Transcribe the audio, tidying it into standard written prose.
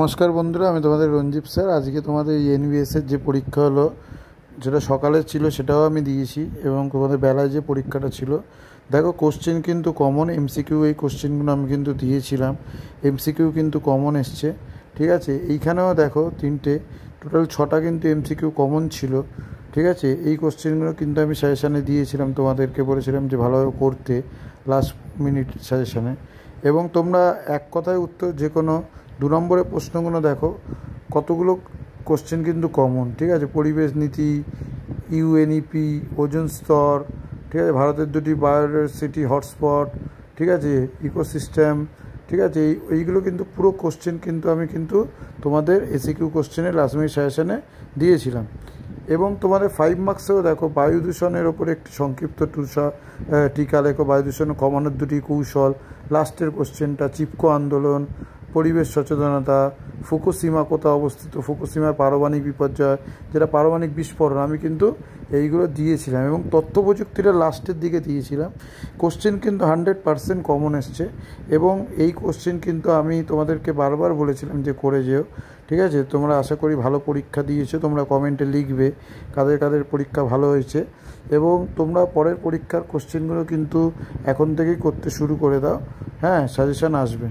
নমস্কার বন্ধুরা, আমি তোমাদের রঞ্জিত স্যার। আজকে তোমাদের এনবিএসের যে পরীক্ষা হলো, যেটা সকালে ছিল সেটাও আমি দিয়েছি, এবং তোমাদের বেলায় যে পরীক্ষাটা ছিল, দেখো কোশ্চেন কিন্তু কমন, এমসিকিউ এই কোশ্চেনগুলো আমি কিন্তু দিয়েছিলাম, এমসিকিউ কিন্তু কমন এসছে। ঠিক আছে, এইখানেও দেখো তিনটে, টোটাল 6টা কিন্তু এমসিকিউ কমন ছিল। ঠিক আছে, এই কোশ্চেনগুলো কিন্তু আমি সাজেশানে দিয়েছিলাম, তোমাদেরকে বলেছিলাম যে ভালোভাবে করতে লাস্ট মিনিট সাজেশানে। এবং তোমরা এক কথায় উত্তর যে কোনো 2 নম্বরের প্রশ্নগুলো দেখো, কতগুলো কোশ্চেন কিন্তু কমন। ঠিক আছে, পরিবেশ নীতি, ইউএনইপি, ওজোন স্তর, ঠিক আছে, ভারতের 2টি বায়োডাইভার্সিটি হটস্পট, ঠিক আছে, ইকোসিস্টেম, ঠিক আছে, এইগুলো কিন্তু পুরো কোশ্চেন কিন্তু আমি কিন্তু তোমাদের এসিকিউ কোশ্চেনে লাস্ট মিনিট সাজেশনে দিয়েছিলাম। এবং তোমাদের 5 মার্কসেও দেখো, বায়ু দূষণের ওপরে একটি সংক্ষিপ্ত টিকা লেখো, বায়ু দূষণ কমানোর 2টি কৌশল। লাস্টের কোশ্চেনটা চিপকো আন্দোলন, পরিবেশ সচেতনতা, ফুকুশিমা কোথায় অবস্থিত, ফুকুশিমার পারমাণবিক বিপর্যয়, যেটা পারমাণবিক বিস্ফোরণ, আমি কিন্তু এইগুলো দিয়েছিলাম। এবং তথ্য প্রযুক্তিটা লাস্টের দিকে দিয়েছিলাম। কোশ্চেন কিন্তু 100% কমন এসছে, এবং এই কোশ্চেন কিন্তু আমি তোমাদেরকে বারবার বলেছিলাম যে করে যেও। ঠিক আছে, তোমরা আশা করি ভালো পরীক্ষা দিয়েছো, তোমরা কমেন্টে লিখবে কাদের কাদের পরীক্ষা ভালো হয়েছে। এবং তোমরা পরের পরীক্ষার কোশ্চেনগুলো কিন্তু এখন থেকেই করতে শুরু করে দাও। হ্যাঁ, সাজেশান আসবে।